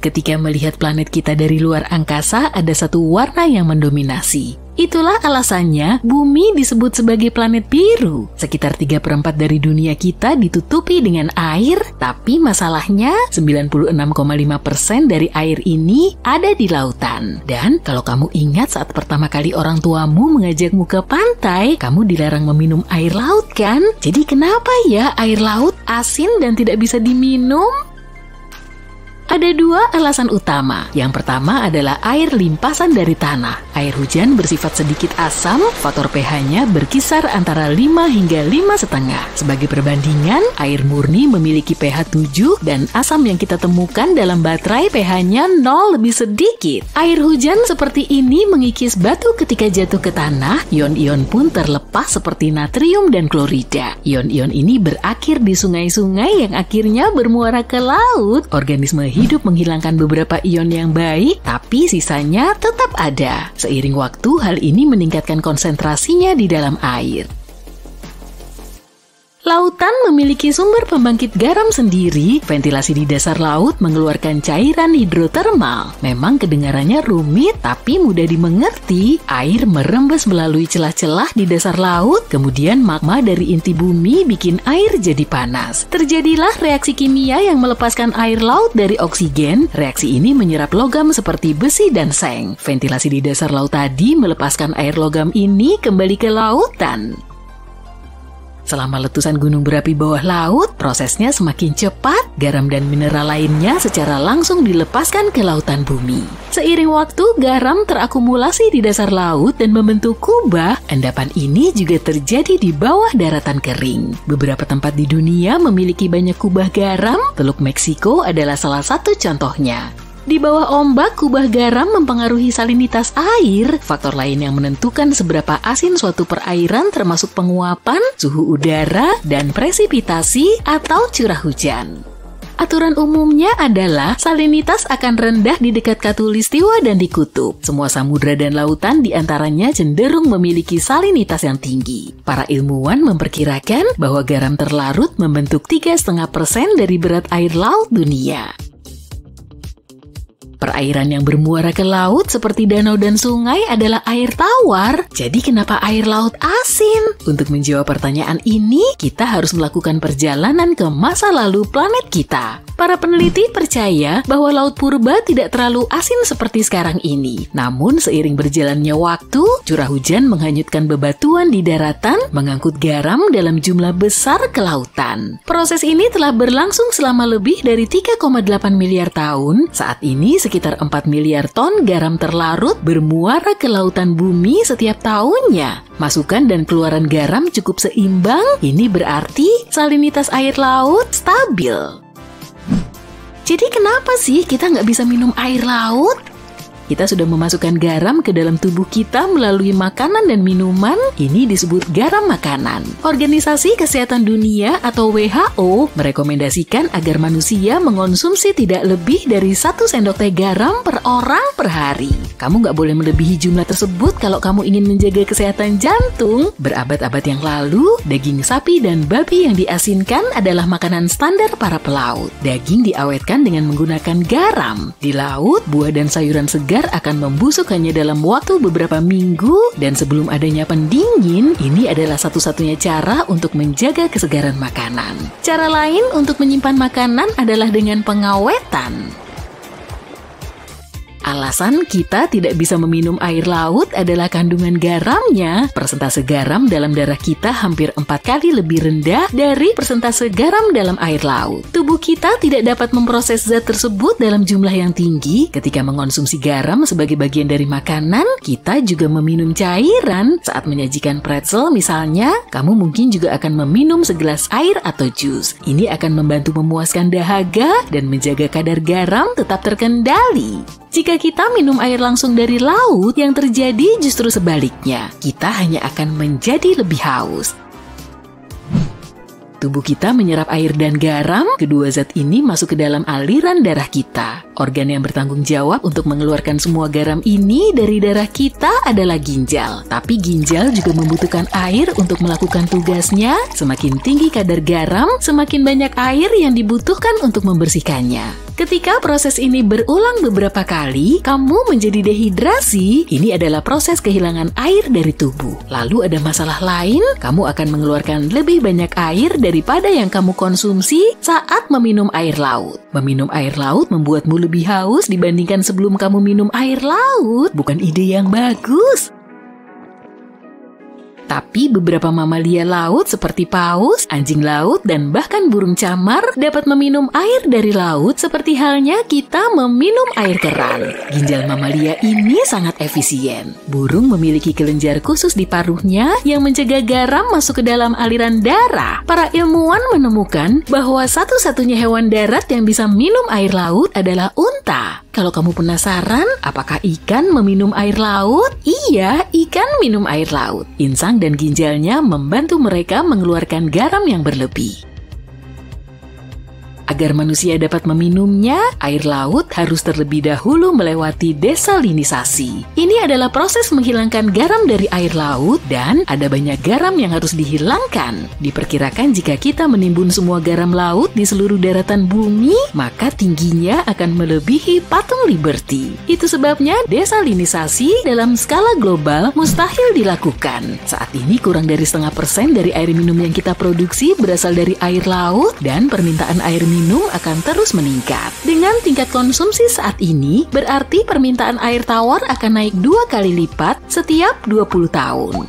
Ketika melihat planet kita dari luar angkasa, ada satu warna yang mendominasi. Itulah alasannya bumi disebut sebagai planet biru. Sekitar 3/4 dari dunia kita ditutupi dengan air, tapi masalahnya 96,5% dari air ini ada di lautan. Dan kalau kamu ingat saat pertama kali orang tuamu mengajakmu ke pantai, kamu dilarang meminum air laut kan? Jadi kenapa ya air laut asin dan tidak bisa diminum? Ada dua alasan utama. Yang pertama adalah air limpasan dari tanah. Air hujan bersifat sedikit asam, faktor pH-nya berkisar antara 5 hingga 5,5. Sebagai perbandingan, air murni memiliki pH 7 dan asam yang kita temukan dalam baterai pH-nya 0 lebih sedikit. Air hujan seperti ini mengikis batu ketika jatuh ke tanah, ion-ion pun terlepas seperti natrium dan klorida. Ion-ion ini berakhir di sungai-sungai yang akhirnya bermuara ke laut. Organisme hidup menghilangkan beberapa ion yang baik, tapi sisanya tetap ada. Seiring waktu, hal ini meningkatkan konsentrasinya di dalam air. Lautan memiliki sumber pembangkit garam sendiri. Ventilasi di dasar laut mengeluarkan cairan hidrotermal. Memang kedengarannya rumit, tapi mudah dimengerti. Air merembes melalui celah-celah di dasar laut, kemudian magma dari inti bumi bikin air jadi panas. Terjadilah reaksi kimia yang melepaskan air laut dari oksigen. Reaksi ini menyerap logam seperti besi dan seng. Ventilasi di dasar laut tadi melepaskan air logam ini kembali ke lautan. Selama letusan gunung berapi bawah laut, prosesnya semakin cepat, garam dan mineral lainnya secara langsung dilepaskan ke lautan bumi. Seiring waktu, garam terakumulasi di dasar laut dan membentuk kubah. Endapan ini juga terjadi di bawah daratan kering. Beberapa tempat di dunia memiliki banyak kubah garam, Teluk Meksiko adalah salah satu contohnya. Di bawah ombak, kubah garam mempengaruhi salinitas air. Faktor lain yang menentukan seberapa asin suatu perairan termasuk penguapan, suhu udara, dan presipitasi atau curah hujan. Aturan umumnya adalah salinitas akan rendah di dekat khatulistiwa dan di kutub. Semua samudra dan lautan diantaranya cenderung memiliki salinitas yang tinggi. Para ilmuwan memperkirakan bahwa garam terlarut membentuk 3,5% dari berat air laut dunia. Perairan yang bermuara ke laut seperti danau dan sungai adalah air tawar. Jadi kenapa air laut asin? Untuk menjawab pertanyaan ini, kita harus melakukan perjalanan ke masa lalu planet kita. Para peneliti percaya bahwa laut purba tidak terlalu asin seperti sekarang ini. Namun seiring berjalannya waktu, curah hujan menghanyutkan bebatuan di daratan, mengangkut garam dalam jumlah besar ke lautan. Proses ini telah berlangsung selama lebih dari 3,8 miliar tahun. Saat ini sekitar 4 miliar ton garam terlarut bermuara ke lautan bumi setiap tahunnya. Masukan dan keluaran garam cukup seimbang. Ini berarti salinitas air laut stabil. Jadi kenapa sih kita nggak bisa minum air laut? Kita sudah memasukkan garam ke dalam tubuh kita melalui makanan dan minuman. Ini disebut garam makanan. Organisasi Kesehatan Dunia atau WHO merekomendasikan agar manusia mengonsumsi tidak lebih dari 1 sendok teh garam per orang per hari. Kamu nggak boleh melebihi jumlah tersebut kalau kamu ingin menjaga kesehatan jantung. Berabad-abad yang lalu, daging sapi dan babi yang diasinkan adalah makanan standar para pelaut. Daging diawetkan dengan menggunakan garam. Di laut, buah dan sayuran segar akan membusuk hanya dalam waktu beberapa minggu, dan sebelum adanya pendingin, ini adalah satu-satunya cara untuk menjaga kesegaran makanan. Cara lain untuk menyimpan makanan adalah dengan pengawetan. Alasan kita tidak bisa meminum air laut adalah kandungan garamnya. Persentase garam dalam darah kita hampir 4 kali lebih rendah dari persentase garam dalam air laut. Tubuh kita tidak dapat memproses zat tersebut dalam jumlah yang tinggi. Ketika mengonsumsi garam sebagai bagian dari makanan, kita juga meminum cairan. Saat menyajikan pretzel misalnya, kamu mungkin juga akan meminum segelas air atau jus. Ini akan membantu memuaskan dahaga dan menjaga kadar garam tetap terkendali. Jika kita minum air langsung dari laut, yang terjadi justru sebaliknya. Kita hanya akan menjadi lebih haus. Tubuh kita menyerap air dan garam, kedua zat ini masuk ke dalam aliran darah kita. Organ yang bertanggung jawab untuk mengeluarkan semua garam ini dari darah kita adalah ginjal. Tapi ginjal juga membutuhkan air untuk melakukan tugasnya. Semakin tinggi kadar garam, semakin banyak air yang dibutuhkan untuk membersihkannya. Ketika proses ini berulang beberapa kali, kamu menjadi dehidrasi. Ini adalah proses kehilangan air dari tubuh. Lalu ada masalah lain, kamu akan mengeluarkan lebih banyak air daripada yang kamu konsumsi saat meminum air laut. Meminum air laut membuatmu lebih haus dibandingkan sebelum kamu minum air laut. Bukan ide yang bagus. Tapi beberapa mamalia laut seperti paus, anjing laut, dan bahkan burung camar dapat meminum air dari laut seperti halnya kita meminum air keran. Ginjal mamalia ini sangat efisien. Burung memiliki kelenjar khusus di paruhnya yang mencegah garam masuk ke dalam aliran darah. Para ilmuwan menemukan bahwa satu-satunya hewan darat yang bisa minum air laut adalah unta. Kalau kamu penasaran, apakah ikan meminum air laut? Iya, ikan minum air laut. Insang dan ginjalnya membantu mereka mengeluarkan garam yang berlebih. Agar manusia dapat meminumnya, air laut harus terlebih dahulu melewati desalinisasi. Ini adalah proses menghilangkan garam dari air laut dan ada banyak garam yang harus dihilangkan. Diperkirakan jika kita menimbun semua garam laut di seluruh daratan bumi, maka tingginya akan melebihi patung Liberty. Itu sebabnya desalinisasi dalam skala global mustahil dilakukan. Saat ini kurang dari 0,5% dari air minum yang kita produksi berasal dari air laut dan permintaan air minum akan terus meningkat. Dengan tingkat konsumsi saat ini, berarti permintaan air tawar akan naik 2 kali lipat setiap 20 tahun.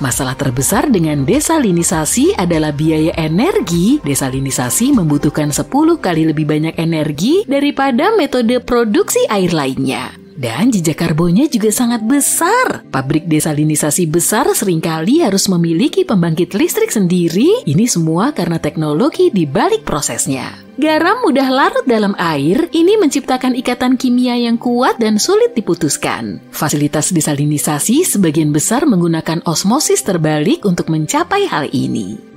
Masalah terbesar dengan desalinisasi adalah biaya energi. Desalinisasi membutuhkan 10 kali lebih banyak energi daripada metode produksi air lainnya. Dan jejak karbonnya juga sangat besar. Pabrik desalinisasi besar seringkali harus memiliki pembangkit listrik sendiri. Ini semua karena teknologi di balik prosesnya. Garam mudah larut dalam air, ini menciptakan ikatan kimia yang kuat dan sulit diputuskan. Fasilitas desalinisasi sebagian besar menggunakan osmosis terbalik untuk mencapai hal ini.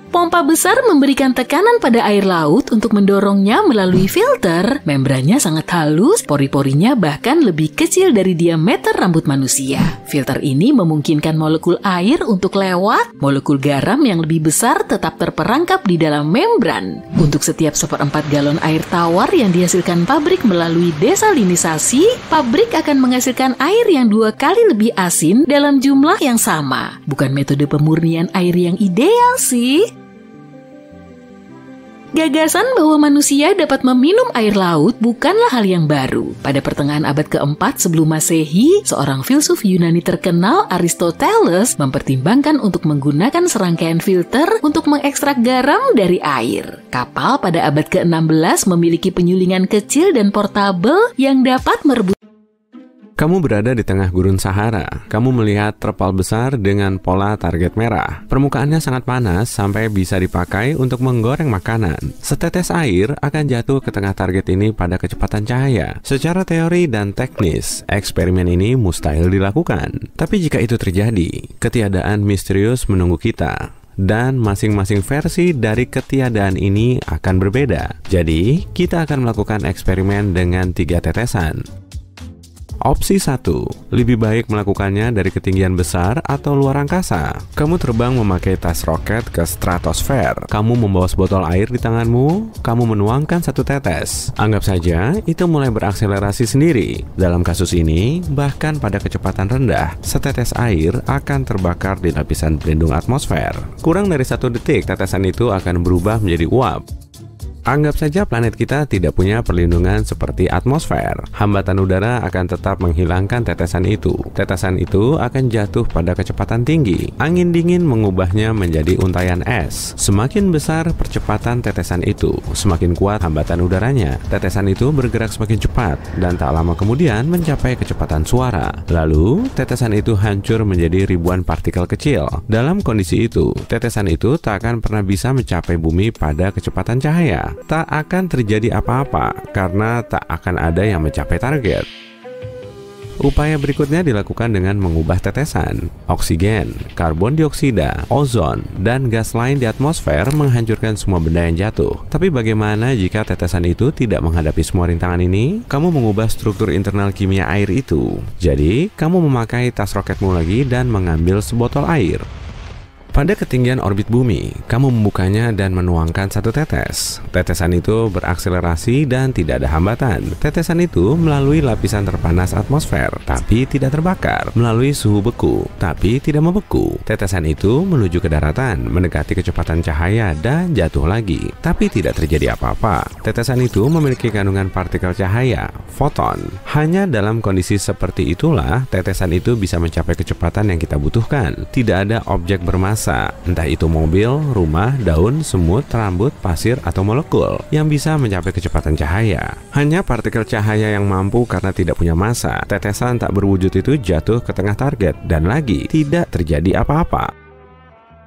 Pompa besar memberikan tekanan pada air laut untuk mendorongnya melalui filter. Membrannya sangat halus, pori-porinya bahkan lebih kecil dari diameter rambut manusia. Filter ini memungkinkan molekul air untuk lewat. Molekul garam yang lebih besar tetap terperangkap di dalam membran. Untuk setiap 1/4 galon air tawar yang dihasilkan pabrik melalui desalinisasi, pabrik akan menghasilkan air yang 2 kali lebih asin dalam jumlah yang sama. Bukan metode pemurnian air yang ideal sih. Gagasan bahwa manusia dapat meminum air laut bukanlah hal yang baru. Pada pertengahan abad ke-4 sebelum Masehi, seorang filsuf Yunani terkenal, Aristoteles, mempertimbangkan untuk menggunakan serangkaian filter untuk mengekstrak garam dari air. Kapal pada abad ke-16 memiliki penyulingan kecil dan portabel yang dapat merebut. Kamu berada di tengah gurun Sahara. Kamu melihat terpal besar dengan pola target merah. Permukaannya sangat panas sampai bisa dipakai untuk menggoreng makanan. Setetes air akan jatuh ke tengah target ini pada kecepatan cahaya. Secara teori dan teknis, eksperimen ini mustahil dilakukan. Tapi jika itu terjadi, ketiadaan misterius menunggu kita. Dan masing-masing versi dari ketiadaan ini akan berbeda. Jadi, kita akan melakukan eksperimen dengan 3 tetesan. Opsi 1, lebih baik melakukannya dari ketinggian besar atau luar angkasa. Kamu terbang memakai tas roket ke stratosfer. Kamu membawa sebotol air di tanganmu, kamu menuangkan 1 tetes. Anggap saja itu mulai berakselerasi sendiri. Dalam kasus ini, bahkan pada kecepatan rendah, setetes air akan terbakar di lapisan pelindung atmosfer. Kurang dari 1 detik, tetesan itu akan berubah menjadi uap. Anggap saja planet kita tidak punya perlindungan seperti atmosfer. Hambatan udara akan tetap menghilangkan tetesan itu. Tetesan itu akan jatuh pada kecepatan tinggi. Angin dingin mengubahnya menjadi untayan es. Semakin besar percepatan tetesan itu, semakin kuat hambatan udaranya. Tetesan itu bergerak semakin cepat dan tak lama kemudian mencapai kecepatan suara. Lalu, tetesan itu hancur menjadi ribuan partikel kecil. Dalam kondisi itu, tetesan itu tak akan pernah bisa mencapai bumi pada kecepatan cahaya. Tak akan terjadi apa-apa karena tak akan ada yang mencapai target. Upaya berikutnya dilakukan dengan mengubah tetesan. Oksigen, karbon dioksida, ozon, dan gas lain di atmosfer menghancurkan semua benda yang jatuh. Tapi bagaimana jika tetesan itu tidak menghadapi semua rintangan ini? Kamu mengubah struktur internal kimia air itu. Jadi, kamu memakai tas roketmu lagi dan mengambil sebotol air. Pada ketinggian orbit bumi, kamu membukanya dan menuangkan satu tetes. Tetesan itu berakselerasi dan tidak ada hambatan. Tetesan itu melalui lapisan terpanas atmosfer, tapi tidak terbakar. Melalui suhu beku, tapi tidak membeku. Tetesan itu menuju ke daratan, mendekati kecepatan cahaya dan jatuh lagi, tapi tidak terjadi apa-apa. Tetesan itu memiliki kandungan partikel cahaya, foton. Hanya dalam kondisi seperti itulah, tetesan itu bisa mencapai kecepatan yang kita butuhkan. Tidak ada objek bermassa, entah itu mobil, rumah, daun, semut, rambut, pasir, atau molekul yang bisa mencapai kecepatan cahaya. Hanya partikel cahaya yang mampu karena tidak punya massa. Tetesan tak berwujud itu jatuh ke tengah target dan lagi tidak terjadi apa-apa.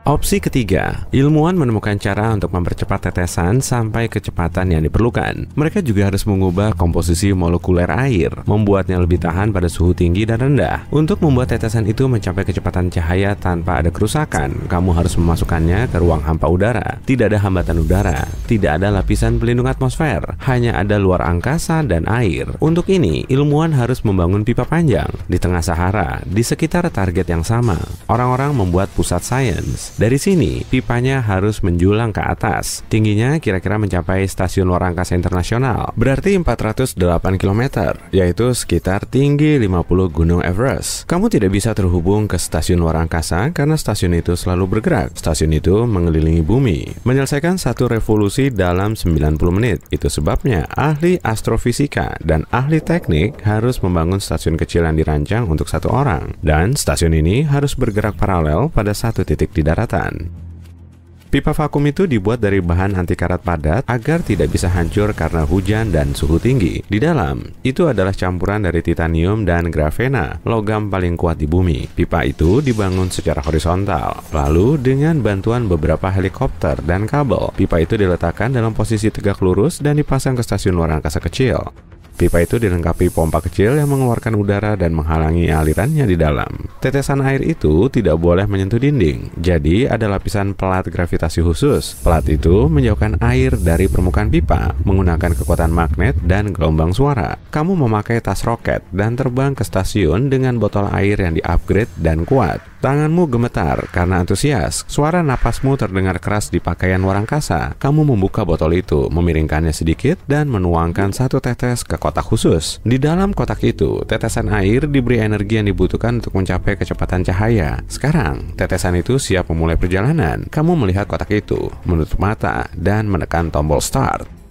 Opsi ketiga, ilmuwan menemukan cara untuk mempercepat tetesan sampai kecepatan yang diperlukan. Mereka juga harus mengubah komposisi molekuler air, membuatnya lebih tahan pada suhu tinggi dan rendah. Untuk membuat tetesan itu mencapai kecepatan cahaya tanpa ada kerusakan, kamu harus memasukkannya ke ruang hampa udara. Tidak ada hambatan udara, tidak ada lapisan pelindung atmosfer, hanya ada luar angkasa dan air. Untuk ini, ilmuwan harus membangun pipa panjang di tengah Sahara, di sekitar target yang sama. Orang-orang membuat pusat sains. Dari sini, pipanya harus menjulang ke atas. Tingginya kira-kira mencapai Stasiun Luar Angkasa Internasional. Berarti 408 km, yaitu sekitar tinggi 50 Gunung Everest. Kamu tidak bisa terhubung ke Stasiun Luar Angkasa karena stasiun itu selalu bergerak. Stasiun itu mengelilingi bumi, menyelesaikan satu revolusi dalam 90 menit. Itu sebabnya ahli astrofisika dan ahli teknik harus membangun stasiun kecil yang dirancang untuk satu orang. Dan stasiun ini harus bergerak paralel pada satu titik di daratan. Pipa vakum itu dibuat dari bahan anti karat padat agar tidak bisa hancur karena hujan dan suhu tinggi. Di dalam, itu adalah campuran dari titanium dan grafena, logam paling kuat di bumi. Pipa itu dibangun secara horizontal, lalu dengan bantuan beberapa helikopter dan kabel. Pipa itu diletakkan dalam posisi tegak lurus dan dipasang ke stasiun luar angkasa kecil. Pipa itu dilengkapi pompa kecil yang mengeluarkan udara dan menghalangi alirannya di dalam. Tetesan air itu tidak boleh menyentuh dinding, jadi ada lapisan pelat gravitasi khusus. Pelat itu menjauhkan air dari permukaan pipa menggunakan kekuatan magnet dan gelombang suara. Kamu memakai tas roket dan terbang ke stasiun dengan botol air yang di-upgrade dan kuat. Tanganmu gemetar karena antusias. Suara napasmu terdengar keras di pakaian luar angkasa. Kamu membuka botol itu, memiringkannya sedikit, dan menuangkan satu tetes ke kotak khusus. Di dalam kotak itu, tetesan air diberi energi yang dibutuhkan untuk mencapai kecepatan cahaya. Sekarang, tetesan itu siap memulai perjalanan. Kamu melihat kotak itu, menutup mata, dan menekan tombol start.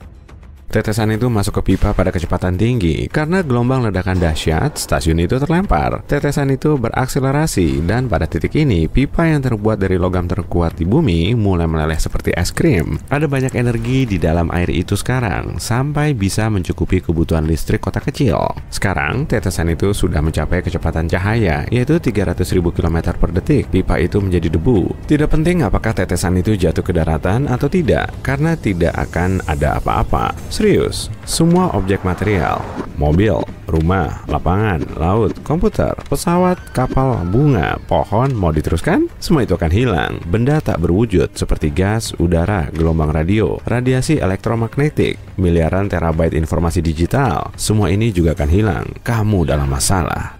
Tetesan itu masuk ke pipa pada kecepatan tinggi. Karena gelombang ledakan dahsyat, stasiun itu terlempar. Tetesan itu berakselerasi, dan pada titik ini, pipa yang terbuat dari logam terkuat di bumi mulai meleleh seperti es krim. Ada banyak energi di dalam air itu sekarang, sampai bisa mencukupi kebutuhan listrik kota kecil. Sekarang, tetesan itu sudah mencapai kecepatan cahaya, yaitu 300.000 km per detik. Pipa itu menjadi debu. Tidak penting apakah tetesan itu jatuh ke daratan atau tidak, karena tidak akan ada apa-apa. Serius, semua objek material, mobil, rumah, lapangan, laut, komputer, pesawat, kapal, bunga, pohon, mau diteruskan? Semua itu akan hilang. Benda tak berwujud seperti gas, udara, gelombang radio, radiasi elektromagnetik, miliaran terabyte informasi digital, semua ini juga akan hilang. Kamu dalam masalah.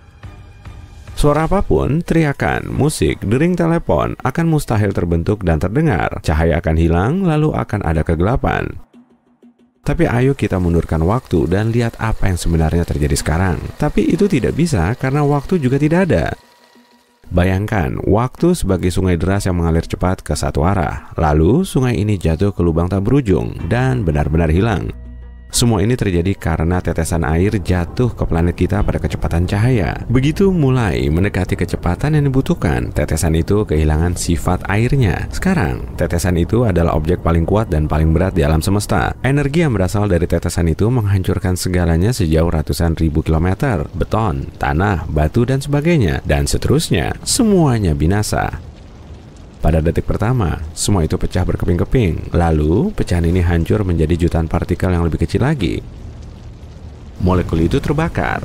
Suara apapun, teriakan, musik, dering telepon akan mustahil terbentuk dan terdengar. Cahaya akan hilang, lalu akan ada kegelapan. Tapi ayo kita mundurkan waktu dan lihat apa yang sebenarnya terjadi sekarang. Tapi itu tidak bisa karena waktu juga tidak ada. Bayangkan waktu sebagai sungai deras yang mengalir cepat ke satu arah. Lalu sungai ini jatuh ke lubang tak berujung dan benar-benar hilang. Semua ini terjadi karena tetesan air jatuh ke planet kita pada kecepatan cahaya. Begitu mulai mendekati kecepatan yang dibutuhkan, tetesan itu kehilangan sifat airnya. Sekarang, tetesan itu adalah objek paling kuat dan paling berat di alam semesta. Energi yang berasal dari tetesan itu menghancurkan segalanya sejauh ratusan ribu kilometer. Beton, tanah, batu, dan sebagainya. Dan seterusnya, semuanya binasa. Pada detik pertama, semua itu pecah berkeping-keping. Lalu, pecahan ini hancur menjadi jutaan partikel yang lebih kecil lagi. Molekul itu terbakar.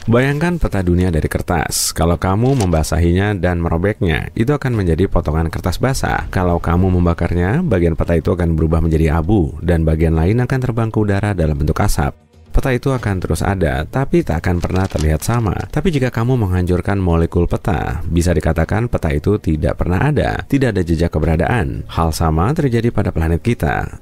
Bayangkan peta dunia dari kertas. Kalau kamu membasahinya dan merobeknya, itu akan menjadi potongan kertas basah. Kalau kamu membakarnya, bagian peta itu akan berubah menjadi abu, dan bagian lain akan terbang ke udara dalam bentuk asap. Peta itu akan terus ada, tapi tak akan pernah terlihat sama. Tapi jika kamu menghancurkan molekul peta, bisa dikatakan peta itu tidak pernah ada, tidak ada jejak keberadaan. Hal sama terjadi pada planet kita.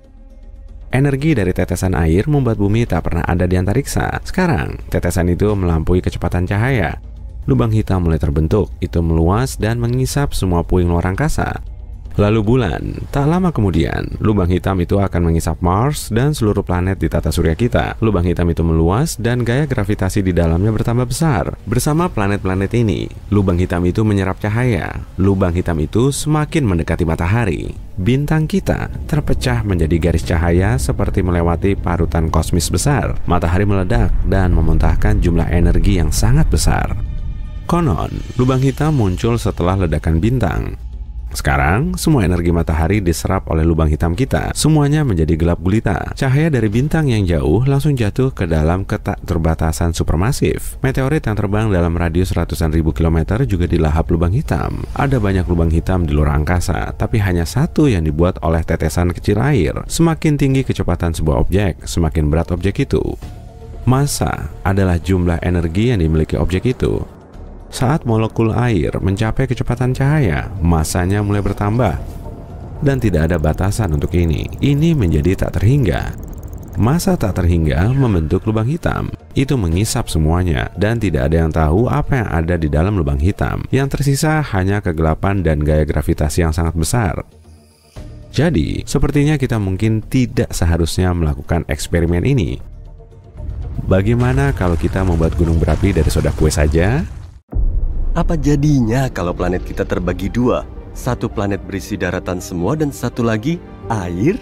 Energi dari tetesan air membuat bumi tak pernah ada di antariksa. Sekarang, tetesan itu melampaui kecepatan cahaya. Lubang hitam mulai terbentuk, itu meluas dan mengisap semua puing luar angkasa. Lalu bulan, tak lama kemudian, lubang hitam itu akan mengisap Mars dan seluruh planet di tata surya kita. Lubang hitam itu meluas dan gaya gravitasi di dalamnya bertambah besar. Bersama planet-planet ini, lubang hitam itu menyerap cahaya. Lubang hitam itu semakin mendekati matahari. Bintang kita terpecah menjadi garis cahaya seperti melewati parutan kosmis besar. Matahari meledak dan memuntahkan jumlah energi yang sangat besar. Konon, lubang hitam muncul setelah ledakan bintang. Sekarang, semua energi matahari diserap oleh lubang hitam kita. Semuanya menjadi gelap gulita. Cahaya dari bintang yang jauh langsung jatuh ke dalam keterbatasan supermasif. Meteorit yang terbang dalam radius ratusan ribu kilometer juga dilahap lubang hitam. Ada banyak lubang hitam di luar angkasa, tapi hanya satu yang dibuat oleh tetesan kecil air. Semakin tinggi kecepatan sebuah objek, semakin berat objek itu. Massa adalah jumlah energi yang dimiliki objek itu. Saat molekul air mencapai kecepatan cahaya, massanya mulai bertambah. Dan tidak ada batasan untuk ini. Ini menjadi tak terhingga. Massa tak terhingga membentuk lubang hitam. Itu mengisap semuanya, dan tidak ada yang tahu apa yang ada di dalam lubang hitam. Yang tersisa hanya kegelapan dan gaya gravitasi yang sangat besar. Jadi, sepertinya kita mungkin tidak seharusnya melakukan eksperimen ini. Bagaimana kalau kita membuat gunung berapi dari soda kue saja? Apa jadinya kalau planet kita terbagi dua? Satu planet berisi daratan semua dan satu lagi air?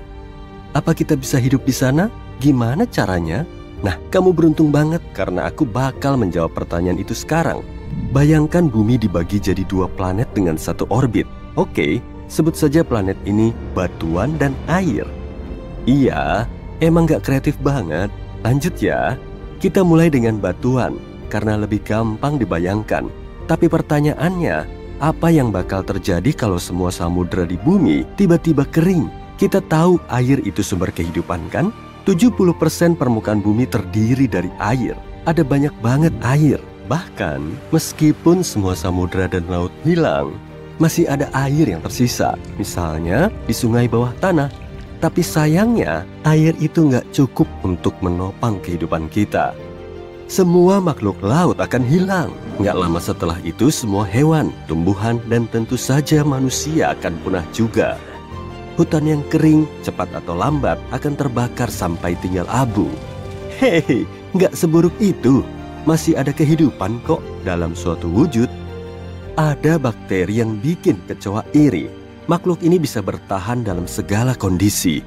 Apa kita bisa hidup di sana? Gimana caranya? Nah, kamu beruntung banget karena aku bakal menjawab pertanyaan itu sekarang. Bayangkan bumi dibagi jadi dua planet dengan satu orbit. Oke, sebut saja planet ini batuan dan air. Iya, emang gak kreatif banget. Lanjut ya. Kita mulai dengan batuan karena lebih gampang dibayangkan. Tapi pertanyaannya, apa yang bakal terjadi kalau semua samudera di bumi tiba-tiba kering? Kita tahu air itu sumber kehidupan kan? 70% permukaan bumi terdiri dari air. Ada banyak banget air. Bahkan, meskipun semua samudera dan laut hilang, masih ada air yang tersisa. Misalnya, di sungai bawah tanah. Tapi sayangnya, air itu nggak cukup untuk menopang kehidupan kita. Semua makhluk laut akan hilang. Nggak lama setelah itu semua hewan, tumbuhan, dan tentu saja manusia akan punah juga. Hutan yang kering, cepat atau lambat, akan terbakar sampai tinggal abu. Hei, nggak seburuk itu. Masih ada kehidupan kok dalam suatu wujud. Ada bakteri yang bikin kecoa iri. Makhluk ini bisa bertahan dalam segala kondisi.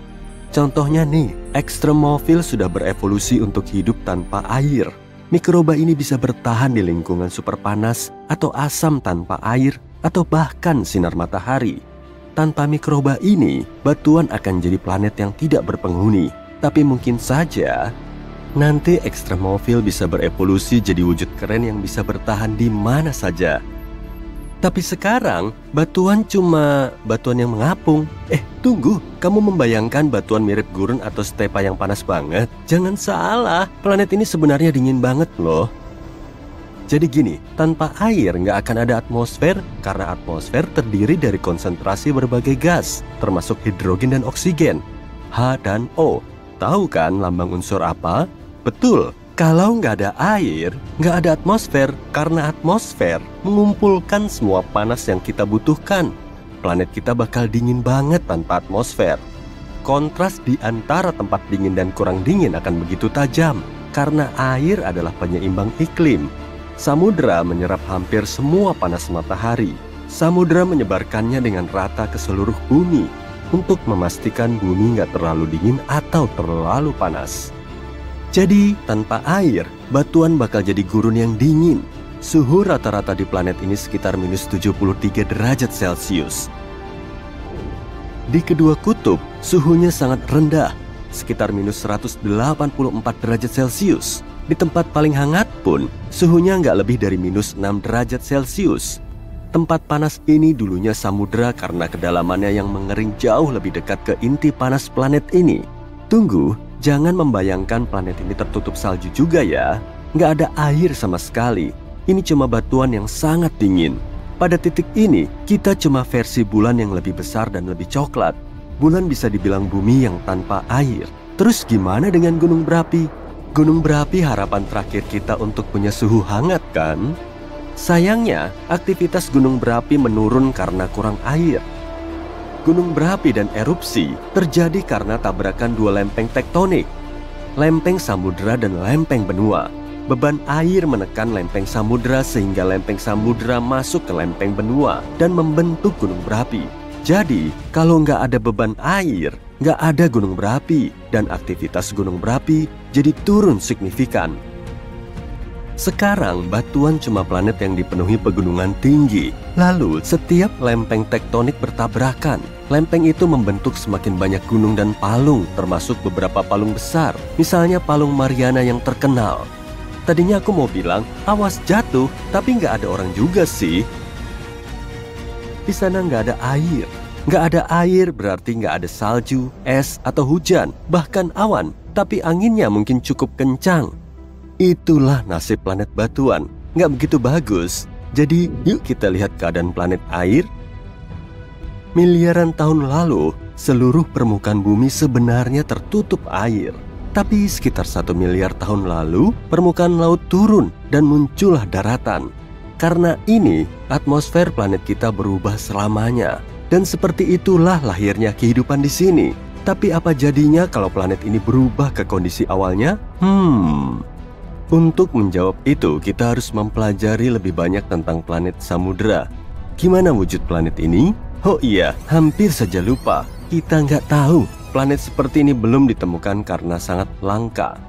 Contohnya nih, ekstremophil sudah berevolusi untuk hidup tanpa air. Mikroba ini bisa bertahan di lingkungan super panas atau asam tanpa air atau bahkan sinar matahari. Tanpa mikroba ini, batuan akan jadi planet yang tidak berpenghuni. Tapi mungkin saja nanti ekstremophil bisa berevolusi jadi wujud keren yang bisa bertahan di mana saja. Tapi sekarang, batuan cuma batuan yang mengapung. Tunggu, kamu membayangkan batuan mirip gurun atau stepa yang panas banget? Jangan salah, planet ini sebenarnya dingin banget loh. Jadi gini, tanpa air nggak akan ada atmosfer, karena atmosfer terdiri dari konsentrasi berbagai gas, termasuk hidrogen dan oksigen, H dan O. Tahu kan lambang unsur apa? Betul. Kalau nggak ada air, nggak ada atmosfer, karena atmosfer mengumpulkan semua panas yang kita butuhkan. Planet kita bakal dingin banget tanpa atmosfer. Kontras di antara tempat dingin dan kurang dingin akan begitu tajam, karena air adalah penyeimbang iklim. Samudra menyerap hampir semua panas matahari. Samudra menyebarkannya dengan rata ke seluruh bumi, untuk memastikan bumi nggak terlalu dingin atau terlalu panas. Jadi, tanpa air, batuan bakal jadi gurun yang dingin. Suhu rata-rata di planet ini sekitar minus 73 derajat Celcius. Di kedua kutub, suhunya sangat rendah, sekitar minus 184 derajat Celcius. Di tempat paling hangat pun, suhunya nggak lebih dari minus 6 derajat Celcius. Tempat panas ini dulunya samudra karena kedalamannya yang mengering jauh lebih dekat ke inti panas planet ini. Tunggu, Jangan membayangkan planet ini tertutup salju juga ya. Nggak ada air sama sekali. Ini cuma batuan yang sangat dingin. Pada titik ini, kita cuma versi bulan yang lebih besar dan lebih coklat. Bulan bisa dibilang bumi yang tanpa air. Terus gimana dengan gunung berapi? Gunung berapi harapan terakhir kita untuk punya suhu hangat kan? Sayangnya, aktivitas gunung berapi menurun karena kurang air. Gunung berapi dan erupsi terjadi karena tabrakan dua lempeng tektonik, lempeng samudera dan lempeng benua. Beban air menekan lempeng samudera sehingga lempeng samudera masuk ke lempeng benua dan membentuk gunung berapi. Jadi, kalau nggak ada beban air, nggak ada gunung berapi, dan aktivitas gunung berapi jadi turun signifikan. Sekarang, batuan cuma planet yang dipenuhi pegunungan tinggi. Lalu, setiap lempeng tektonik bertabrakan. Lempeng itu membentuk semakin banyak gunung dan palung, termasuk beberapa palung besar. Misalnya Palung Mariana yang terkenal. Tadinya aku mau bilang, awas jatuh, tapi nggak ada orang juga sih. Di sana nggak ada air. Nggak ada air berarti nggak ada salju, es, atau hujan, bahkan awan. Tapi anginnya mungkin cukup kencang. Itulah nasib planet batuan. Nggak begitu bagus. Jadi yuk kita lihat keadaan planet air. Miliaran tahun lalu, seluruh permukaan bumi sebenarnya tertutup air. Tapi sekitar 1 miliar tahun lalu, permukaan laut turun dan muncullah daratan. Karena ini, atmosfer planet kita berubah selamanya. Dan seperti itulah lahirnya kehidupan di sini. Tapi apa jadinya kalau planet ini berubah ke kondisi awalnya? Untuk menjawab itu, kita harus mempelajari lebih banyak tentang planet samudera. Gimana wujud planet ini? Oh iya, hampir saja lupa. Kita nggak tahu. Planet seperti ini belum ditemukan karena sangat langka.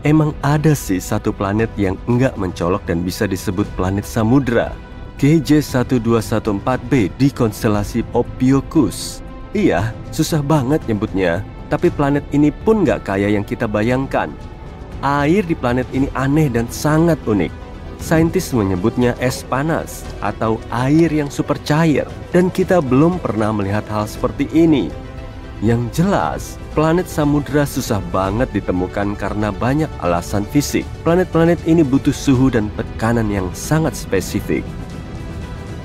Emang ada sih satu planet yang enggak mencolok dan bisa disebut planet samudera. GJ1214b di konstelasi Ophiuchus. Iya, susah banget nyebutnya. Tapi planet ini pun nggak kayak yang kita bayangkan. Air di planet ini aneh dan sangat unik. Saintis menyebutnya es panas atau air yang super cair. Dan kita belum pernah melihat hal seperti ini. Yang jelas, planet samudera susah banget ditemukan karena banyak alasan fisik. Planet-planet ini butuh suhu dan tekanan yang sangat spesifik.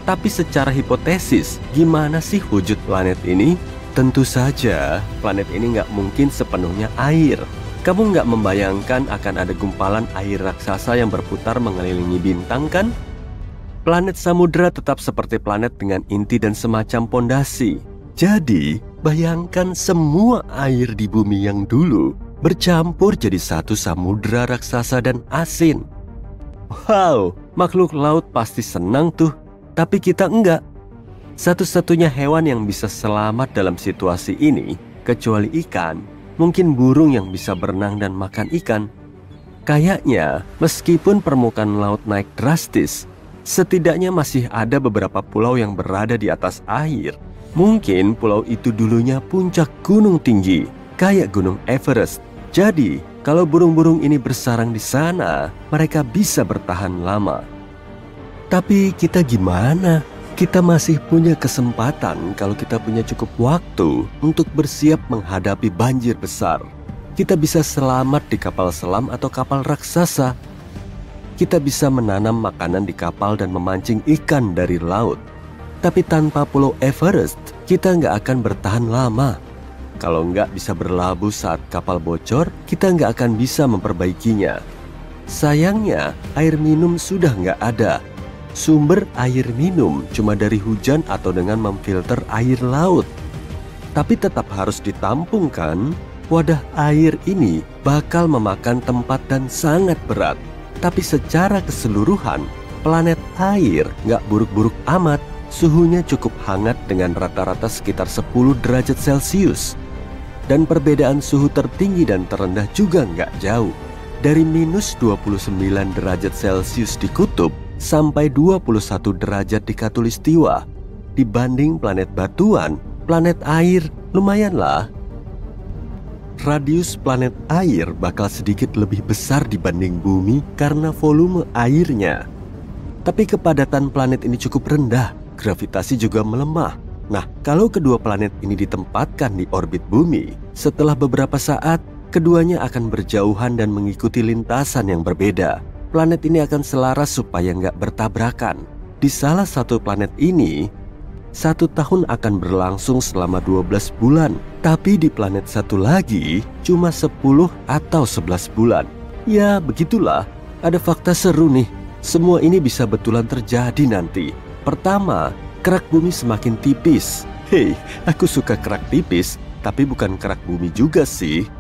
Tapi secara hipotesis, gimana sih wujud planet ini? Tentu saja, planet ini nggak mungkin sepenuhnya air. Kamu nggak membayangkan akan ada gumpalan air raksasa yang berputar mengelilingi bintang kan? Planet samudera tetap seperti planet dengan inti dan semacam pondasi. Jadi, bayangkan semua air di bumi yang dulu bercampur jadi satu samudera raksasa dan asin. Wow, makhluk laut pasti senang tuh, tapi kita enggak. Satu-satunya hewan yang bisa selamat dalam situasi ini, kecuali ikan, mungkin burung yang bisa berenang dan makan ikan. Kayaknya, meskipun permukaan laut naik drastis, setidaknya masih ada beberapa pulau yang berada di atas air. Mungkin pulau itu dulunya puncak gunung tinggi, kayak Gunung Everest. Jadi, kalau burung-burung ini bersarang di sana, mereka bisa bertahan lama. Tapi kita gimana? Kita masih punya kesempatan kalau kita punya cukup waktu untuk bersiap menghadapi banjir besar. Kita bisa selamat di kapal selam atau kapal raksasa. Kita bisa menanam makanan di kapal dan memancing ikan dari laut. Tapi tanpa Pulau Everest, kita nggak akan bertahan lama. Kalau nggak bisa berlabuh saat kapal bocor, kita nggak akan bisa memperbaikinya. Sayangnya, air minum sudah nggak ada. Sumber air minum cuma dari hujan atau dengan memfilter air laut. Tapi tetap harus ditampung kan? Wadah air ini bakal memakan tempat dan sangat berat. Tapi secara keseluruhan, planet air nggak buruk-buruk amat. Suhunya cukup hangat dengan rata-rata sekitar 10 derajat Celcius. Dan perbedaan suhu tertinggi dan terendah juga nggak jauh. Dari minus 29 derajat Celcius di kutub sampai 21 derajat di khatulistiwa. Dibanding planet batuan, planet air lumayanlah. Radius planet air bakal sedikit lebih besar dibanding bumi karena volume airnya. Tapi kepadatan planet ini cukup rendah. Gravitasi juga melemah. Nah, kalau kedua planet ini ditempatkan di orbit bumi, setelah beberapa saat, Keduanya akan berjauhan dan mengikuti lintasan yang berbeda. Planet ini akan selaras supaya nggak bertabrakan. Di salah satu planet ini, 1 tahun akan berlangsung selama 12 bulan. Tapi di planet satu lagi, cuma 10 atau 11 bulan. Ya, begitulah. Ada fakta seru nih. Semua ini bisa betulan terjadi nanti. Pertama, kerak bumi semakin tipis. Hei, aku suka kerak tipis, tapi bukan kerak bumi juga sih.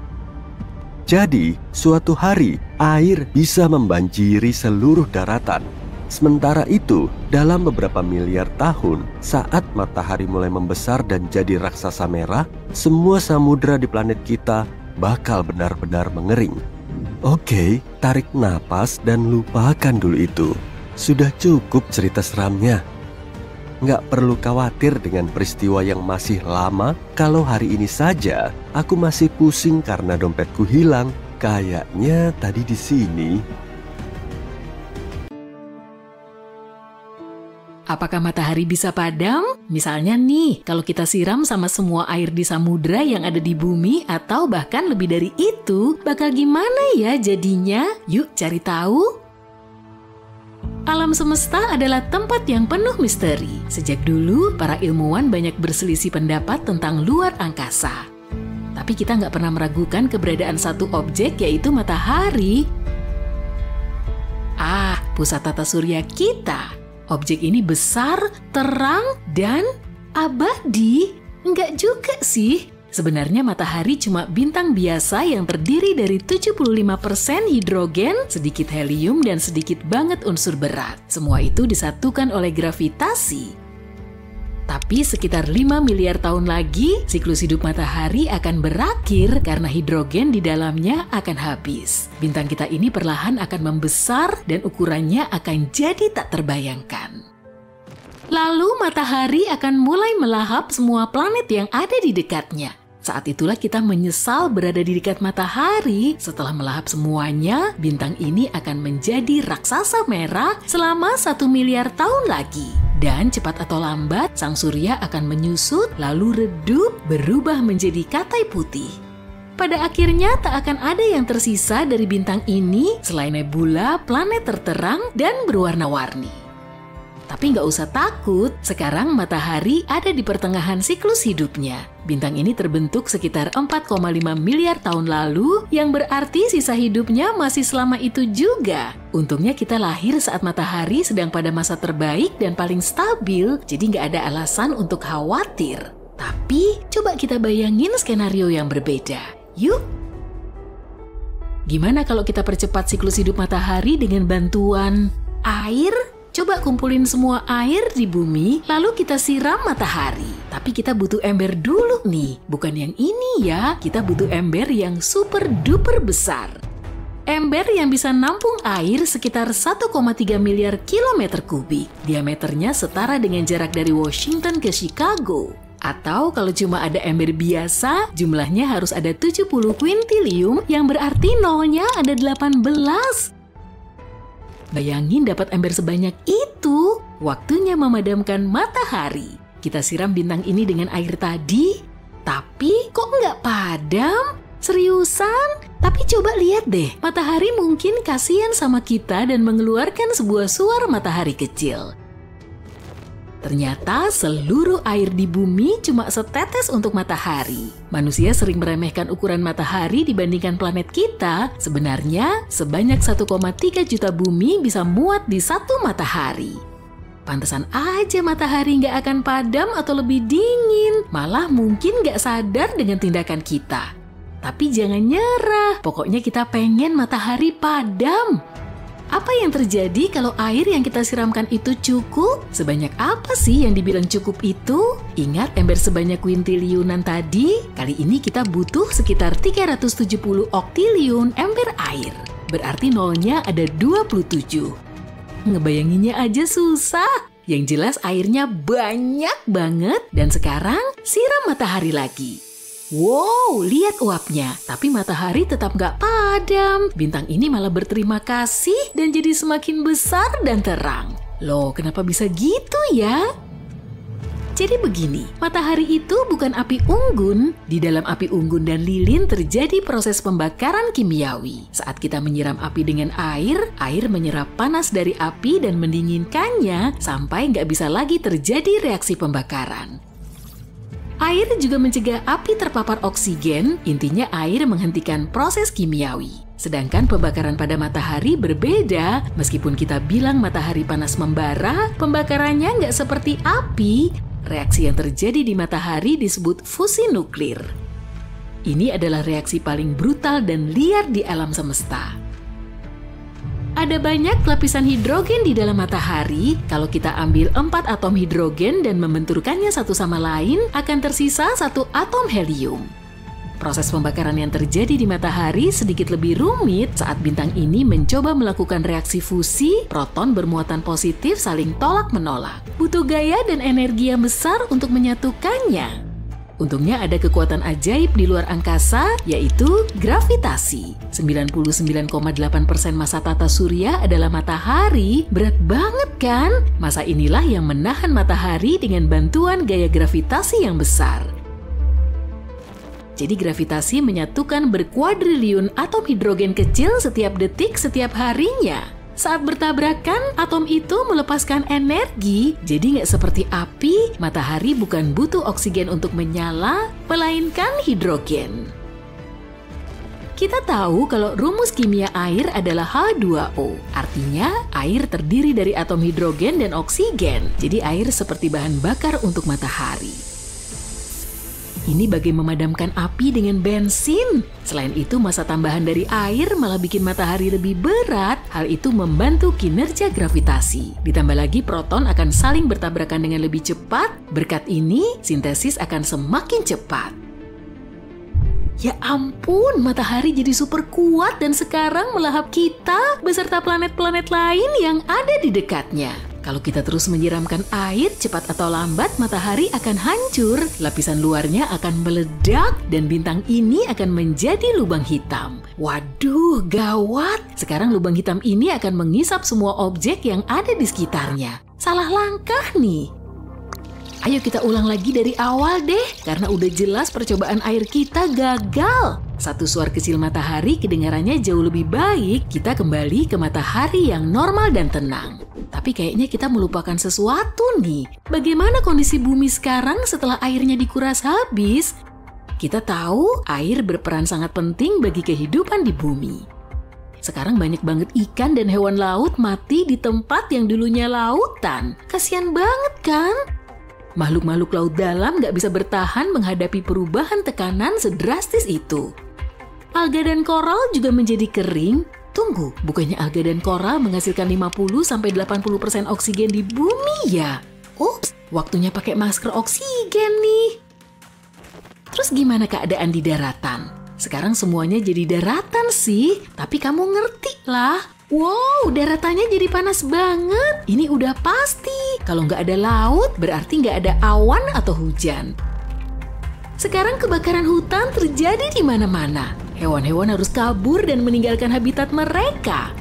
Jadi, suatu hari, air bisa membanjiri seluruh daratan. Sementara itu, dalam beberapa miliar tahun, saat matahari mulai membesar dan jadi raksasa merah, semua samudra di planet kita bakal benar-benar mengering. Oke, tarik napas dan lupakan dulu itu. Sudah cukup cerita seramnya. Nggak perlu khawatir dengan peristiwa yang masih lama. Kalau hari ini saja aku masih pusing karena dompetku hilang. Kayaknya tadi di sini. Apakah matahari bisa padam? Misalnya nih, kalau kita siram sama semua air di samudra yang ada di bumi atau bahkan lebih dari itu, bakal gimana ya jadinya? Yuk cari tahu. Alam semesta adalah tempat yang penuh misteri. Sejak dulu, para ilmuwan banyak berselisih pendapat tentang luar angkasa. Tapi kita nggak pernah meragukan keberadaan satu objek, yaitu matahari. Pusat tata surya kita. Objek ini besar, terang, dan abadi. Enggak juga sih. Sebenarnya matahari cuma bintang biasa yang terdiri dari 75% hidrogen, sedikit helium, dan sedikit banget unsur berat. Semua itu disatukan oleh gravitasi. Tapi sekitar 5 miliar tahun lagi, siklus hidup matahari akan berakhir karena hidrogen di dalamnya akan habis. Bintang kita ini perlahan akan membesar dan ukurannya akan jadi tak terbayangkan. Lalu matahari akan mulai melahap semua planet yang ada di dekatnya. Saat itulah kita menyesal berada di dekat matahari. Setelah melahap semuanya, bintang ini akan menjadi raksasa merah selama 1 miliar tahun lagi. Dan cepat atau lambat, sang surya akan menyusut, lalu redup, berubah menjadi katai putih. Pada akhirnya tak akan ada yang tersisa dari bintang ini selain nebula, planet terterang, dan berwarna-warni. Tapi nggak usah takut, sekarang matahari ada di pertengahan siklus hidupnya. Bintang ini terbentuk sekitar 4,5 miliar tahun lalu, yang berarti sisa hidupnya masih selama itu juga. Untungnya kita lahir saat matahari sedang pada masa terbaik dan paling stabil, jadi nggak ada alasan untuk khawatir. Tapi coba kita bayangin skenario yang berbeda. Yuk! Gimana kalau kita percepat siklus hidup matahari dengan bantuan air? Coba kumpulin semua air di bumi, lalu kita siram matahari. Tapi kita butuh ember dulu nih, bukan yang ini ya. Kita butuh ember yang super duper besar. Ember yang bisa nampung air sekitar 1,3 miliar kilometer kubik. Diameternya setara dengan jarak dari Washington ke Chicago. Atau kalau cuma ada ember biasa, jumlahnya harus ada 70 kuintilium, yang berarti nolnya ada 18. Bayangin dapat ember sebanyak itu, waktunya memadamkan matahari. Kita siram bintang ini dengan air tadi, tapi kok nggak padam? Seriusan? Tapi coba lihat deh, matahari mungkin kasihan sama kita dan mengeluarkan sebuah suar matahari kecil. Ternyata seluruh air di bumi cuma setetes untuk matahari. Manusia sering meremehkan ukuran matahari dibandingkan planet kita. Sebenarnya sebanyak 1,3 juta bumi bisa muat di satu matahari. Pantesan aja matahari nggak akan padam atau lebih dingin. Malah mungkin nggak sadar dengan tindakan kita. Tapi jangan nyerah, pokoknya kita pengen matahari padam. Apa yang terjadi kalau air yang kita siramkan itu cukup? Sebanyak apa sih yang dibilang cukup itu? Ingat ember sebanyak kuintiliunan tadi? Kali ini kita butuh sekitar 370 oktiliun ember air. Berarti nolnya ada 27. Ngebayanginnya aja susah. Yang jelas airnya banyak banget. Dan sekarang siram matahari lagi. Wow, lihat uapnya. Tapi matahari tetap nggak padam. Bintang ini malah berterima kasih dan jadi semakin besar dan terang. Loh, kenapa bisa gitu ya? Jadi begini, matahari itu bukan api unggun. Di dalam api unggun dan lilin terjadi proses pembakaran kimiawi. Saat kita menyiram api dengan air, air menyerap panas dari api dan mendinginkannya sampai nggak bisa lagi terjadi reaksi pembakaran. Air juga mencegah api terpapar oksigen, intinya air menghentikan proses kimiawi. Sedangkan pembakaran pada matahari berbeda, meskipun kita bilang matahari panas membara, pembakarannya nggak seperti api. Reaksi yang terjadi di matahari disebut fusi nuklir. Ini adalah reaksi paling brutal dan liar di alam semesta. Ada banyak lapisan hidrogen di dalam matahari. Kalau kita ambil 4 atom hidrogen dan membenturkannya satu sama lain, akan tersisa 1 atom helium. Proses pembakaran yang terjadi di matahari sedikit lebih rumit saat bintang ini mencoba melakukan reaksi fusi, proton bermuatan positif saling tolak-menolak. Butuh gaya dan energi yang besar untuk menyatukannya. Untungnya ada kekuatan ajaib di luar angkasa, yaitu gravitasi. 99,8% massa tata surya adalah matahari. Berat banget kan? Massa inilah yang menahan matahari dengan bantuan gaya gravitasi yang besar. Jadi gravitasi menyatukan berkuadriliun atom hidrogen kecil setiap detik setiap harinya. Saat bertabrakan, atom itu melepaskan energi, jadi nggak seperti api, matahari bukan butuh oksigen untuk menyala, melainkan hidrogen. Kita tahu kalau rumus kimia air adalah H2O, artinya air terdiri dari atom hidrogen dan oksigen, jadi air seperti bahan bakar untuk matahari. Ini bagai memadamkan api dengan bensin. Selain itu, massa tambahan dari air malah bikin matahari lebih berat. Hal itu membantu kinerja gravitasi. Ditambah lagi, proton akan saling bertabrakan dengan lebih cepat. Berkat ini, sintesis akan semakin cepat. Ya ampun, matahari jadi super kuat dan sekarang melahap kita beserta planet-planet lain yang ada di dekatnya. Kalau kita terus menyiramkan air, cepat atau lambat matahari akan hancur, lapisan luarnya akan meledak, dan bintang ini akan menjadi lubang hitam. Waduh, gawat! Sekarang lubang hitam ini akan mengisap semua objek yang ada di sekitarnya. Salah langkah nih. Ayo kita ulang lagi dari awal deh, karena udah jelas percobaan air kita gagal. Satu suar kecil matahari kedengarannya jauh lebih baik, kita kembali ke matahari yang normal dan tenang. Tapi kayaknya kita melupakan sesuatu nih. Bagaimana kondisi bumi sekarang setelah airnya dikuras habis? Kita tahu air berperan sangat penting bagi kehidupan di bumi. Sekarang banyak banget ikan dan hewan laut mati di tempat yang dulunya lautan. Kasian banget kan? Makhluk-makhluk laut dalam nggak bisa bertahan menghadapi perubahan tekanan sedrastis itu. Alga dan koral juga menjadi kering. Tunggu, bukannya alga dan koral menghasilkan 50-80% oksigen di bumi ya? Ups, waktunya pakai masker oksigen nih. Terus gimana keadaan di daratan? Sekarang semuanya jadi daratan sih, tapi kamu ngerti lah. Wow, daratannya jadi panas banget. Ini udah pasti. Kalau nggak ada laut, berarti nggak ada awan atau hujan. Sekarang kebakaran hutan terjadi di mana-mana. Hewan-hewan harus kabur dan meninggalkan habitat mereka.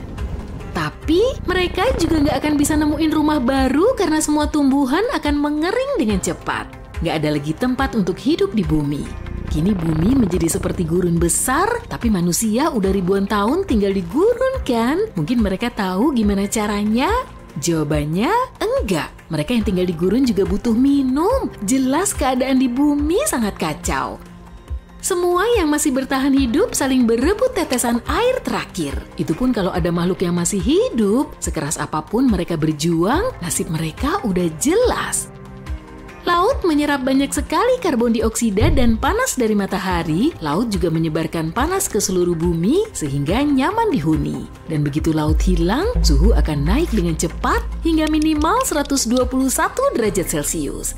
Tapi mereka juga nggak akan bisa nemuin rumah baru karena semua tumbuhan akan mengering dengan cepat. Nggak ada lagi tempat untuk hidup di bumi. Kini bumi menjadi seperti gurun besar, tapi manusia udah ribuan tahun tinggal di gurun kan? Mungkin mereka tahu gimana caranya? Jawabannya enggak. Mereka yang tinggal di gurun juga butuh minum. Jelas keadaan di bumi sangat kacau. Semua yang masih bertahan hidup saling berebut tetesan air terakhir. Itu pun kalau ada makhluk yang masih hidup, sekeras apapun mereka berjuang, nasib mereka udah jelas. Laut menyerap banyak sekali karbon dioksida dan panas dari matahari. Laut juga menyebarkan panas ke seluruh bumi sehingga nyaman dihuni. Dan begitu laut hilang, suhu akan naik dengan cepat hingga minimal 121 derajat Celcius.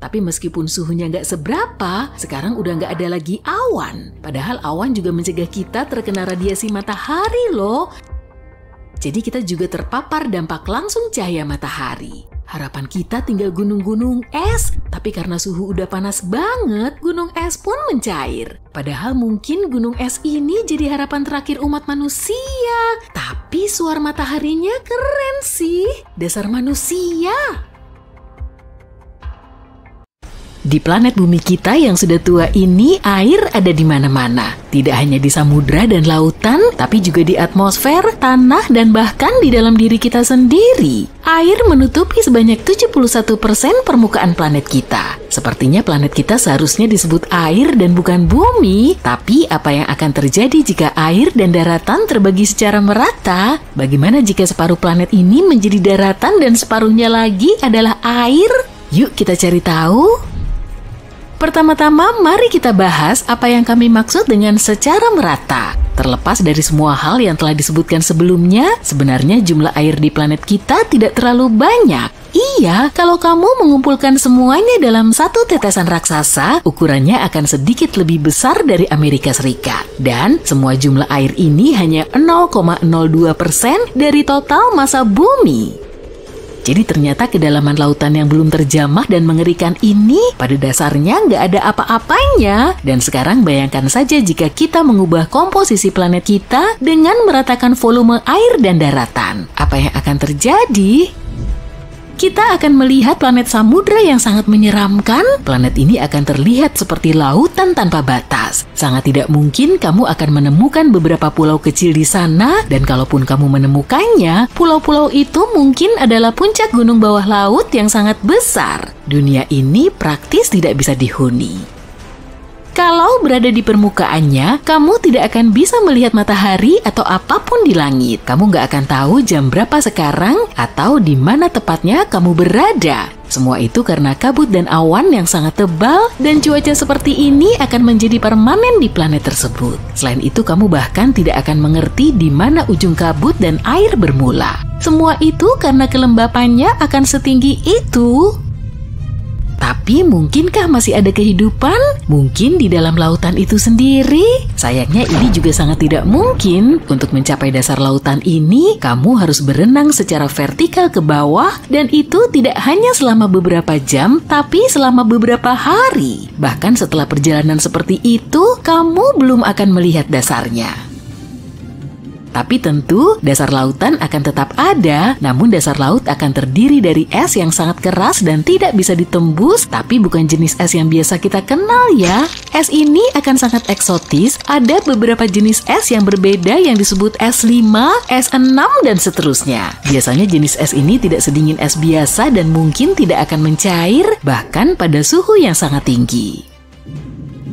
Tapi meskipun suhunya nggak seberapa, sekarang udah nggak ada lagi awan. Padahal awan juga mencegah kita terkena radiasi matahari loh. Jadi kita juga terpapar dampak langsung cahaya matahari. Harapan kita tinggal gunung-gunung es, tapi karena suhu udah panas banget, gunung es pun mencair. Padahal mungkin gunung es ini jadi harapan terakhir umat manusia. Tapi suar mataharinya keren sih, dasar manusia. Di planet bumi kita yang sudah tua ini, air ada di mana-mana. Tidak hanya di samudra dan lautan, tapi juga di atmosfer, tanah, dan bahkan di dalam diri kita sendiri. Air menutupi sebanyak 71% permukaan planet kita. Sepertinya planet kita seharusnya disebut air dan bukan bumi. Tapi apa yang akan terjadi jika air dan daratan terbagi secara merata? Bagaimana jika separuh planet ini menjadi daratan dan separuhnya lagi adalah air? Yuk kita cari tahu. Pertama-tama, mari kita bahas apa yang kami maksud dengan secara merata. Terlepas dari semua hal yang telah disebutkan sebelumnya, sebenarnya jumlah air di planet kita tidak terlalu banyak. Iya, kalau kamu mengumpulkan semuanya dalam satu tetesan raksasa, ukurannya akan sedikit lebih besar dari Amerika Serikat. Dan semua jumlah air ini hanya 0,02% dari total massa bumi. Jadi ternyata kedalaman lautan yang belum terjamah dan mengerikan ini pada dasarnya nggak ada apa-apanya. Dan sekarang bayangkan saja jika kita mengubah komposisi planet kita dengan meratakan volume air dan daratan. Apa yang akan terjadi? Kita akan melihat planet samudra yang sangat menyeramkan. Planet ini akan terlihat seperti lautan tanpa batas. Sangat tidak mungkin kamu akan menemukan beberapa pulau kecil di sana. Dan kalaupun kamu menemukannya, pulau-pulau itu mungkin adalah puncak gunung bawah laut yang sangat besar. Dunia ini praktis tidak bisa dihuni. Kalau berada di permukaannya, kamu tidak akan bisa melihat matahari atau apapun di langit. Kamu nggak akan tahu jam berapa sekarang atau di mana tepatnya kamu berada. Semua itu karena kabut dan awan yang sangat tebal dan cuaca seperti ini akan menjadi permanen di planet tersebut. Selain itu, kamu bahkan tidak akan mengerti di mana ujung kabut dan air bermula. Semua itu karena kelembapannya akan setinggi itu. Tapi mungkinkah masih ada kehidupan? Mungkin di dalam lautan itu sendiri? Sayangnya ini juga sangat tidak mungkin. Untuk mencapai dasar lautan ini, kamu harus berenang secara vertikal ke bawah dan itu tidak hanya selama beberapa jam, tapi selama beberapa hari. Bahkan setelah perjalanan seperti itu, kamu belum akan melihat dasarnya. Tapi tentu dasar lautan akan tetap ada, namun dasar laut akan terdiri dari es yang sangat keras dan tidak bisa ditembus, tapi bukan jenis es yang biasa kita kenal ya. Es ini akan sangat eksotis, ada beberapa jenis es yang berbeda yang disebut S5, S6, dan seterusnya. Biasanya jenis es ini tidak sedingin es biasa dan mungkin tidak akan mencair, bahkan pada suhu yang sangat tinggi.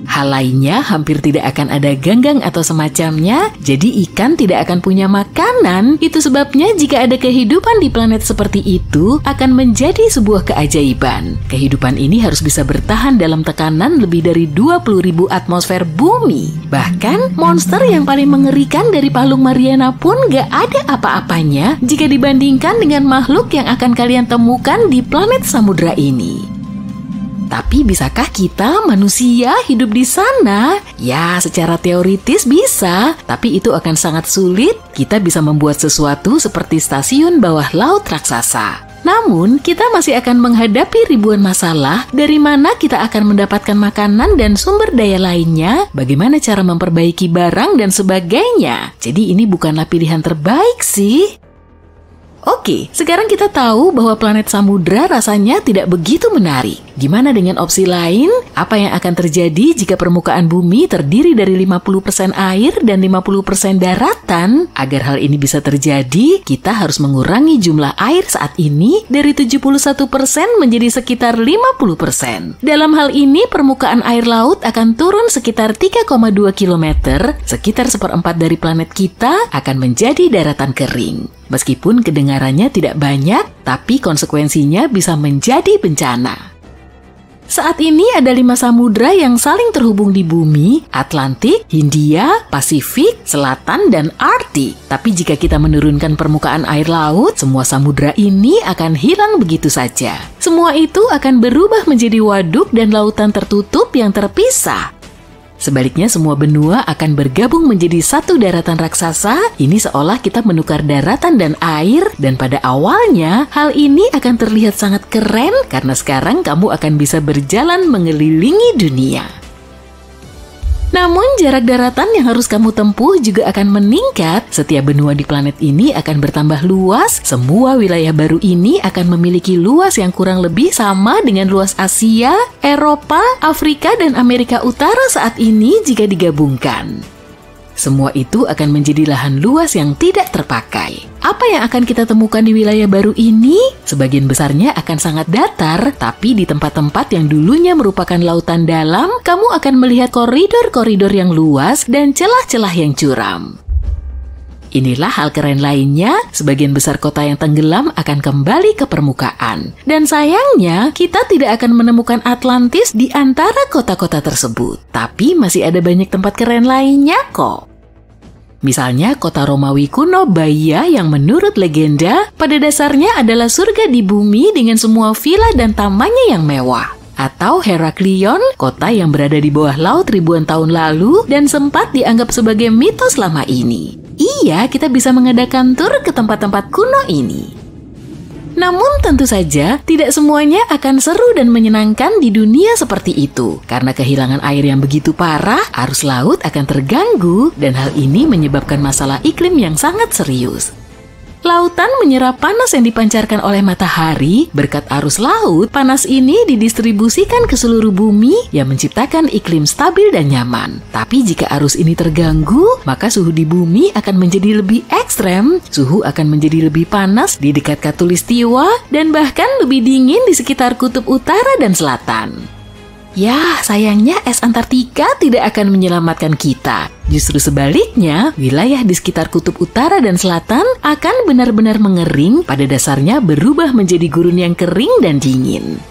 Hal lainnya, hampir tidak akan ada ganggang atau semacamnya, jadi ikan tidak akan punya makanan. Itu sebabnya jika ada kehidupan di planet seperti itu, akan menjadi sebuah keajaiban. Kehidupan ini harus bisa bertahan dalam tekanan lebih dari 20.000 atmosfer bumi. Bahkan, monster yang paling mengerikan dari Palung Mariana pun gak ada apa-apanya jika dibandingkan dengan makhluk yang akan kalian temukan di planet samudra ini. Tapi bisakah kita manusia hidup di sana? Ya, secara teoritis bisa, tapi itu akan sangat sulit. Kita bisa membuat sesuatu seperti stasiun bawah laut raksasa. Namun, kita masih akan menghadapi ribuan masalah. Dari mana kita akan mendapatkan makanan dan sumber daya lainnya? Bagaimana cara memperbaiki barang dan sebagainya? Jadi ini bukanlah pilihan terbaik sih. Oke, sekarang kita tahu bahwa planet samudra rasanya tidak begitu menarik. Gimana dengan opsi lain? Apa yang akan terjadi jika permukaan bumi terdiri dari 50% air dan 50% daratan? Agar hal ini bisa terjadi, kita harus mengurangi jumlah air saat ini dari 71% menjadi sekitar 50%. Dalam hal ini, permukaan air laut akan turun sekitar 3,2 km, sekitar 1/4 dari planet kita akan menjadi daratan kering. Meskipun kedengarannya tidak banyak, tapi konsekuensinya bisa menjadi bencana. Saat ini ada 5 samudra yang saling terhubung di bumi: Atlantik, Hindia, Pasifik, Selatan, dan Arktik. Tapi jika kita menurunkan permukaan air laut, semua samudra ini akan hilang begitu saja. Semua itu akan berubah menjadi waduk dan lautan tertutup yang terpisah. Sebaliknya, semua benua akan bergabung menjadi satu daratan raksasa. Ini seolah kita menukar daratan dan air, dan pada awalnya hal ini akan terlihat sangat keren karena sekarang kamu akan bisa berjalan mengelilingi dunia. Namun jarak daratan yang harus kamu tempuh juga akan meningkat. Setiap benua di planet ini akan bertambah luas. Semua wilayah baru ini akan memiliki luas yang kurang lebih sama dengan luas Asia, Eropa, Afrika, dan Amerika Utara saat ini jika digabungkan. Semua itu akan menjadi lahan luas yang tidak terpakai. Apa yang akan kita temukan di wilayah baru ini? Sebagian besarnya akan sangat datar, tapi di tempat-tempat yang dulunya merupakan lautan dalam, kamu akan melihat koridor-koridor yang luas dan celah-celah yang curam. Inilah hal keren lainnya, sebagian besar kota yang tenggelam akan kembali ke permukaan. Dan sayangnya, kita tidak akan menemukan Atlantis di antara kota-kota tersebut. Tapi masih ada banyak tempat keren lainnya kok. Misalnya kota Romawi kuno Baia yang menurut legenda pada dasarnya adalah surga di bumi dengan semua villa dan tamannya yang mewah. Atau Heraklion, kota yang berada di bawah laut ribuan tahun lalu dan sempat dianggap sebagai mitos lama ini. Iya, kita bisa mengadakan tur ke tempat-tempat kuno ini. Namun tentu saja tidak semuanya akan seru dan menyenangkan di dunia seperti itu. Karena kehilangan air yang begitu parah, arus laut akan terganggu dan hal ini menyebabkan masalah iklim yang sangat serius. Lautan menyerap panas yang dipancarkan oleh matahari. Berkat arus laut, panas ini didistribusikan ke seluruh bumi yang menciptakan iklim stabil dan nyaman. Tapi jika arus ini terganggu, maka suhu di bumi akan menjadi lebih ekstrem, suhu akan menjadi lebih panas di dekat Khatulistiwa, dan bahkan lebih dingin di sekitar kutub utara dan selatan. Ya, sayangnya es Antartika tidak akan menyelamatkan kita. Justru sebaliknya, wilayah di sekitar kutub utara dan selatan akan benar-benar mengering, pada dasarnya berubah menjadi gurun yang kering dan dingin.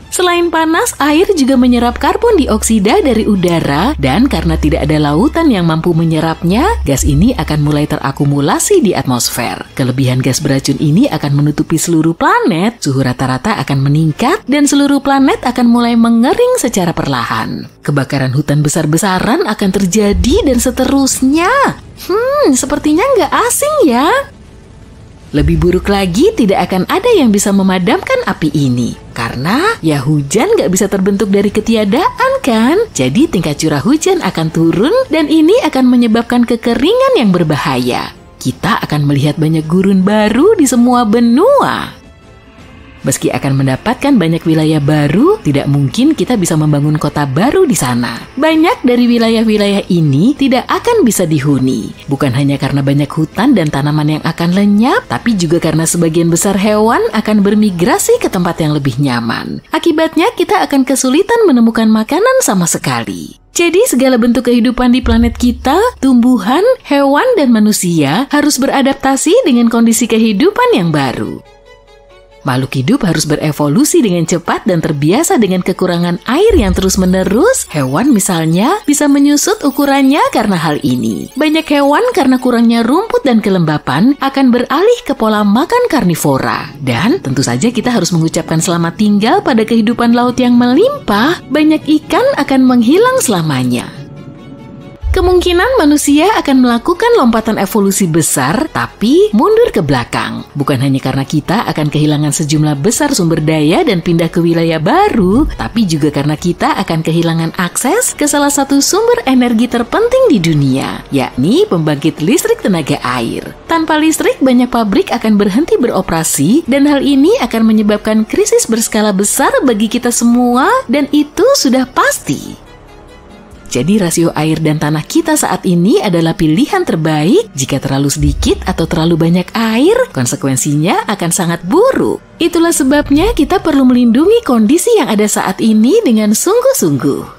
Selain panas, air juga menyerap karbon dioksida dari udara dan karena tidak ada lautan yang mampu menyerapnya, gas ini akan mulai terakumulasi di atmosfer. Kelebihan gas beracun ini akan menutupi seluruh planet, suhu rata-rata akan meningkat dan seluruh planet akan mulai mengering secara perlahan. Kebakaran hutan besar-besaran akan terjadi dan seterusnya. Sepertinya nggak asing ya. Lebih buruk lagi, tidak akan ada yang bisa memadamkan api ini. Karena ya hujan nggak bisa terbentuk dari ketiadaan kan? Jadi tingkat curah hujan akan turun dan ini akan menyebabkan kekeringan yang berbahaya. Kita akan melihat banyak gurun baru di semua benua. Meski akan mendapatkan banyak wilayah baru, tidak mungkin kita bisa membangun kota baru di sana. Banyak dari wilayah-wilayah ini tidak akan bisa dihuni. Bukan hanya karena banyak hutan dan tanaman yang akan lenyap, tapi juga karena sebagian besar hewan akan bermigrasi ke tempat yang lebih nyaman. Akibatnya kita akan kesulitan menemukan makanan sama sekali. Jadi segala bentuk kehidupan di planet kita, tumbuhan, hewan, dan manusia harus beradaptasi dengan kondisi kehidupan yang baru. Makhluk hidup harus berevolusi dengan cepat dan terbiasa dengan kekurangan air yang terus-menerus. Hewan misalnya bisa menyusut ukurannya karena hal ini. Banyak hewan karena kurangnya rumput dan kelembapan akan beralih ke pola makan karnivora. Dan tentu saja kita harus mengucapkan selamat tinggal pada kehidupan laut yang melimpah. Banyak ikan akan menghilang selamanya. Kemungkinan manusia akan melakukan lompatan evolusi besar, tapi mundur ke belakang. Bukan hanya karena kita akan kehilangan sejumlah besar sumber daya dan pindah ke wilayah baru, tapi juga karena kita akan kehilangan akses ke salah satu sumber energi terpenting di dunia, yakni pembangkit listrik tenaga air. Tanpa listrik, banyak pabrik akan berhenti beroperasi, dan hal ini akan menyebabkan krisis berskala besar bagi kita semua, dan itu sudah pasti. Jadi rasio air dan tanah kita saat ini adalah pilihan terbaik. Jika terlalu sedikit atau terlalu banyak air, konsekuensinya akan sangat buruk. Itulah sebabnya kita perlu melindungi kondisi yang ada saat ini dengan sungguh-sungguh.